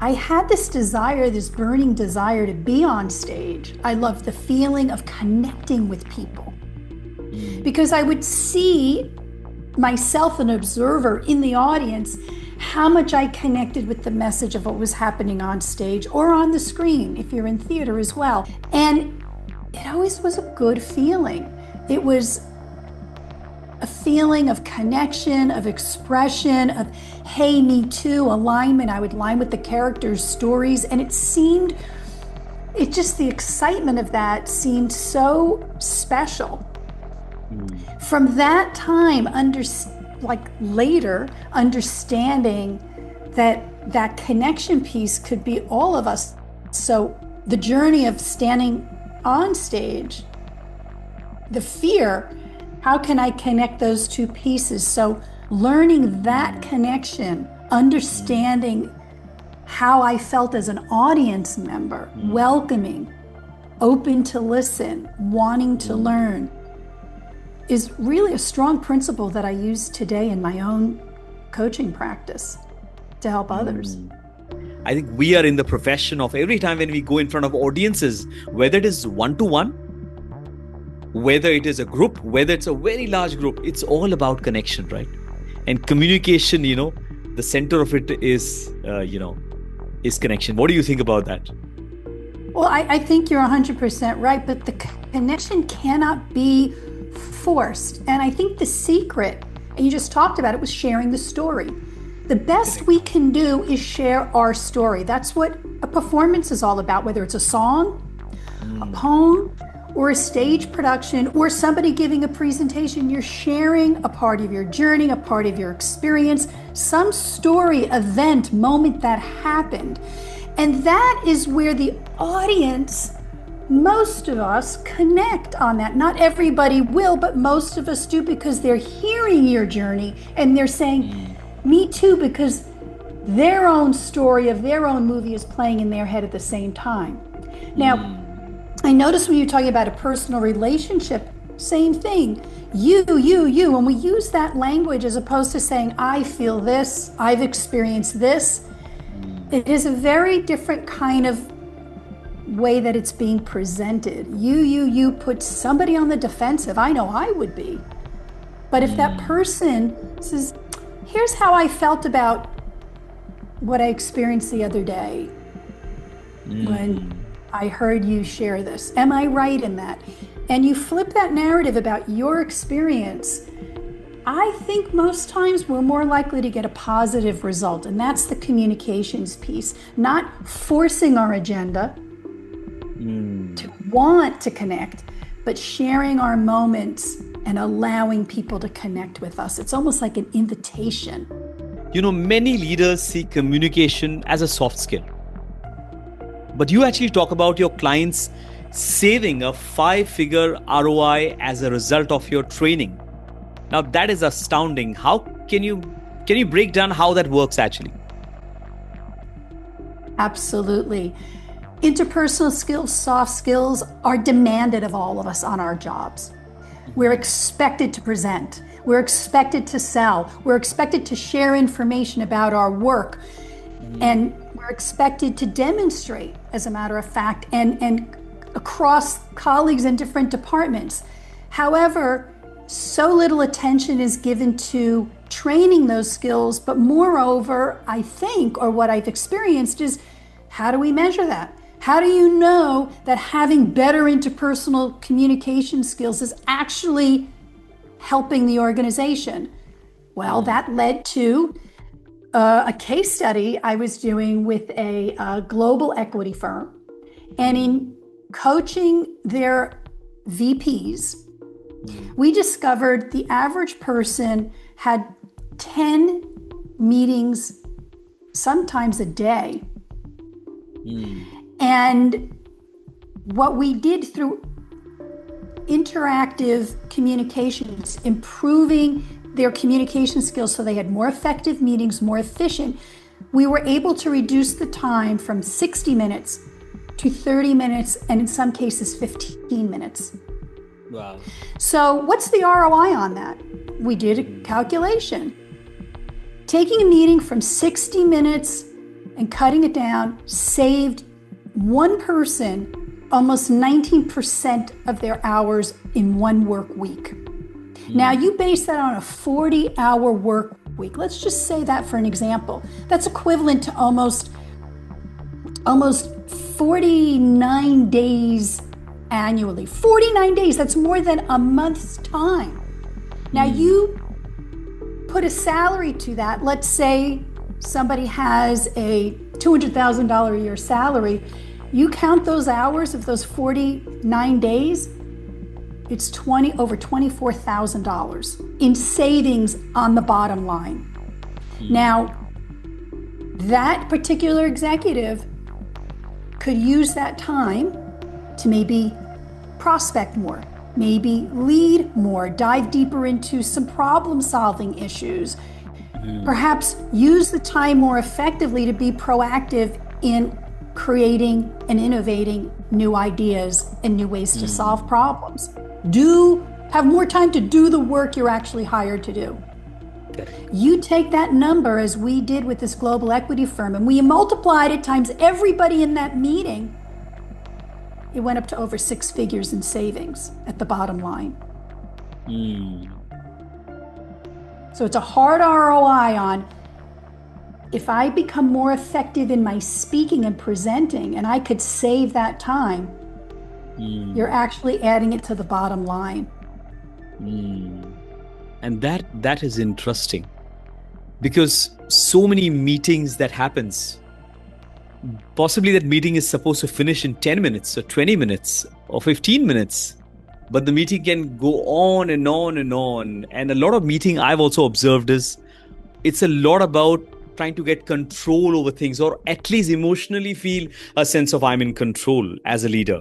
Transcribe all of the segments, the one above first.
I had this desire, this burning desire to be on stage. I loved the feeling of connecting with people because I would see myself, an observer in the audience, how much I connected with the message of what was happening on stage or on the screen, if you're in theater as well. And it always was a good feeling. It was a feeling of connection, of expression, of, hey, me too, alignment. I would align with the characters' stories. And the excitement of that seemed so special. From that time, later, understanding that connection piece could be all of us. So the journey of standing on stage, the fear, how can I connect those two pieces? So learning that connection, understanding how I felt as an audience member, welcoming, open to listen, wanting to learn, is really a strong principle that I use today in my own coaching practice to help others. I think we are in the profession of every time when we go in front of audiences, whether it is one-to-one, whether it is a group, whether it's a very large group, it's all about connection, right? And communication, the center of it is connection. What do you think about that? Well, I think you're 100% right, but the connection cannot be forced. And I think the secret, and you just talked about it, was sharing the story. The best we can do is share our story. That's what a performance is all about, whether it's a song, a poem, or a stage production, or somebody giving a presentation. You're sharing a part of your journey, a part of your experience, some story, event, moment that happened. And that is where the audience, most of us, connect on that. Not everybody will, but most of us do, because they're hearing your journey and they're saying, me too, because their own story of their own movie is playing in their head at the same time. Now, I noticed when you're talking about a personal relationship, same thing. You. When we use that language as opposed to saying, I feel this, I've experienced this, it is a very different kind of way that it's being presented. You put somebody on the defensive. I know I would be. But if that person says, here's how I felt about what I experienced the other day when I heard you share this. Am I right in that? And you flip that narrative about your experience, I think most times we're more likely to get a positive result. And that's the communications piece, not forcing our agenda to want to connect, but sharing our moments and allowing people to connect with us. It's almost like an invitation. Many leaders see communication as a soft skill. But you actually talk about your clients saving a 5-figure ROI as a result of your training. Now that is astounding. How can you break down how that works actually? Absolutely. Interpersonal skills, soft skills, are demanded of all of us on our jobs. We're expected to present. We're expected to sell. We're expected to share information about our work. And we're expected to demonstrate, as a matter of fact, and across colleagues in different departments. However, so little attention is given to training those skills, but moreover, I think, or what I've experienced is, how do we measure that? How do you know that having better interpersonal communication skills is actually helping the organization? Well, that led to a case study I was doing with a global equity firm. And in coaching their VPs, we discovered the average person had 10 meetings, sometimes a day. And what we did through interactive communications, improving their communication skills so they had more effective meetings, more efficient, we were able to reduce the time from 60 minutes to 30 minutes, and in some cases 15 minutes. Wow. So what's the ROI on that? We did a calculation. Taking a meeting from 60 minutes and cutting it down saved one person almost 19% of their hours in one work week. Now you base that on a 40-hour work week. Let's just say that for an example. That's equivalent to almost 49 days annually. 49 days, that's more than a month's time. Now you put a salary to that. Let's say somebody has a $200,000 a year salary. You count those hours of those 49 days, it's over $24,000 in savings on the bottom line. Now, that particular executive could use that time to maybe prospect more, maybe lead more, dive deeper into some problem-solving issues, perhaps use the time more effectively to be proactive in creating and innovating new ideas and new ways to solve problems. Have more time to do the work you're actually hired to do. You take that number, as we did with this global equity firm, and we multiplied it times everybody in that meeting. It went up to over 6 figures in savings at the bottom line. So it's a hard ROI on, if I become more effective in my speaking and presenting, and I could save that time, you're actually adding it to the bottom line. And that is interesting, because so many meetings that happens, possibly that meeting is supposed to finish in 10 minutes or 20 minutes or 15 minutes, but the meeting can go on and on and on. And a lot of meeting I've also observed is, it's a lot about trying to get control over things, or at least emotionally feel a sense of I'm in control as a leader.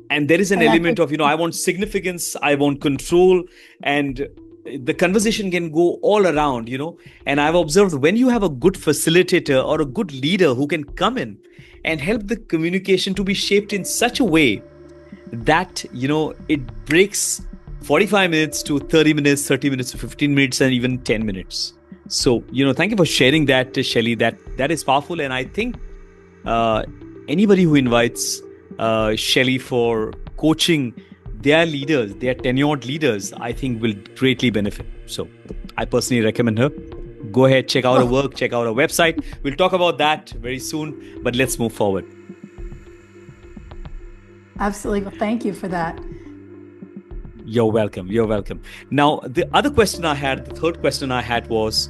And there is an element of, I want significance, I want control, and the conversation can go all around, And I've observed, when you have a good facilitator or a good leader who can come in and help the communication to be shaped in such a way that, it breaks 45 minutes to 30 minutes, 30 minutes to 15 minutes, and even 10 minutes. So, thank you for sharing that, Shelley. That is powerful. And I think anybody who invites Shelley for coaching their leaders, their tenured leaders, I think will greatly benefit. So I personally recommend her. Go ahead, check out her work, check out her website. We'll talk about that very soon, but let's move forward. Absolutely. Well, thank you for that. You're welcome. You're welcome. Now, the third question I had was,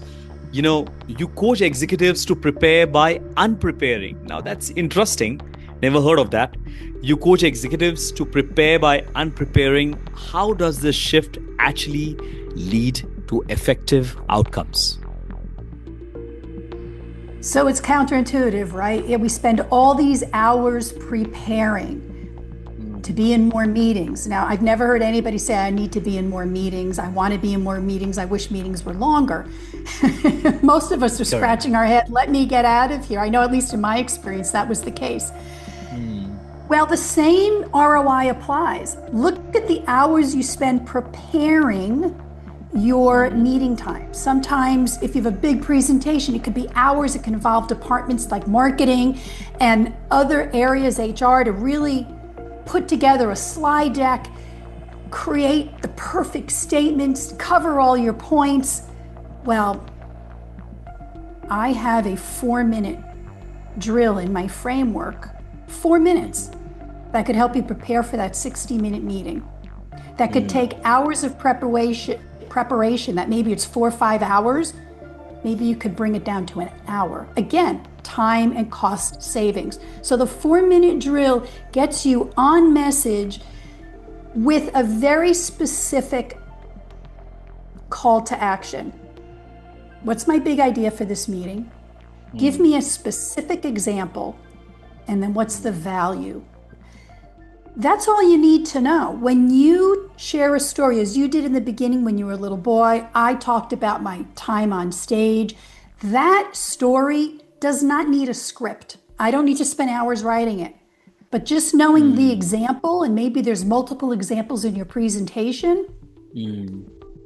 you coach executives to prepare by unpreparing. Now, that's interesting. Never heard of that. You coach executives to prepare by unpreparing. How does this shift actually lead to effective outcomes? So it's counterintuitive, right? Yeah, we spend all these hours preparing to be in more meetings. Now, I've never heard anybody say, I need to be in more meetings. I want to be in more meetings. I wish meetings were longer. Most of us are scratching our head. Let me get out of here. I know, at least in my experience, that was the case. Well, the same ROI applies. Look at the hours you spend preparing your meeting time. Sometimes if you have a big presentation, it could be hours. It can involve departments like marketing and other areas, HR, to really put together a slide deck, create the perfect statements, cover all your points. Well, I have a 4-minute drill in my framework, 4 minutes, that could help you prepare for that 60-minute meeting. That could take hours of preparation, that maybe it's 4 or 5 hours. Maybe you could bring it down to an hour. Again, time and cost savings. So the 4-minute drill gets you on message with a very specific call to action. What's my big idea for this meeting? Give me a specific example, and then what's the value? That's all you need to know. When you share a story, as you did in the beginning when you were a little boy, I talked about my time on stage. That story does not need a script. I don't need to spend hours writing it. But just knowing the example, and maybe there's multiple examples in your presentation,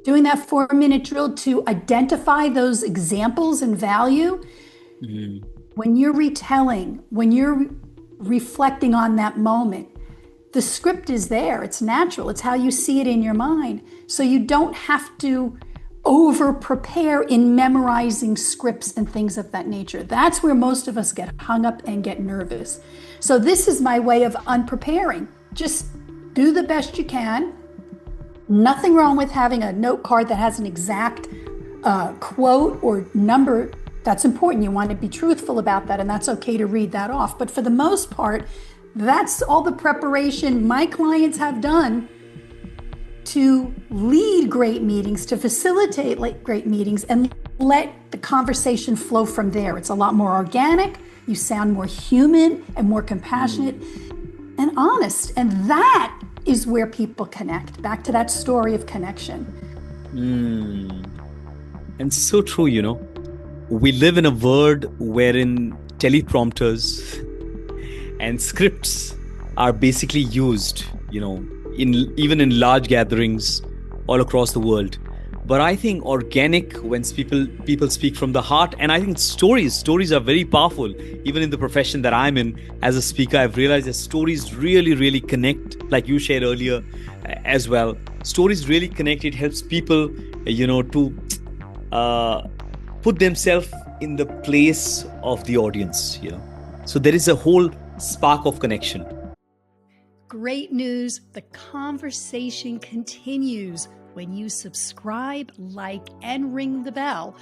doing that 4-minute drill to identify those examples and value. When you're retelling, when you're reflecting on that moment, the script is there. It's natural. It's how you see it in your mind. So you don't have to over prepare in memorizing scripts and things of that nature. That's where most of us get hung up and get nervous. So this is my way of unpreparing. Just do the best you can. Nothing wrong with having a note card that has an exact quote or number. That's important. You want to be truthful about that, and that's okay to read that off. But for the most part, that's all the preparation my clients have done to lead great meetings, to facilitate great meetings, and let the conversation flow from there. It's a lot more organic. You sound more human and more compassionate and honest. And that is where people connect. Back to that story of connection. And so true, you know. We live in a world wherein teleprompters and scripts are basically used, you know, even in large gatherings all across the world. But I think organic, when people speak from the heart, and I think stories are very powerful. Even in the profession that I'm in as a speaker, I've realized that stories really connect, like you shared earlier as well. Stories really connect. It helps people, you know, to put themselves in the place of the audience, you know. So there is a whole spark of connection. Great news. The conversation continues. When you subscribe, like, and ring the bell,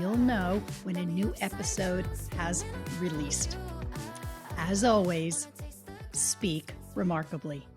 you'll know when a new episode has released. As always, speak remarkably.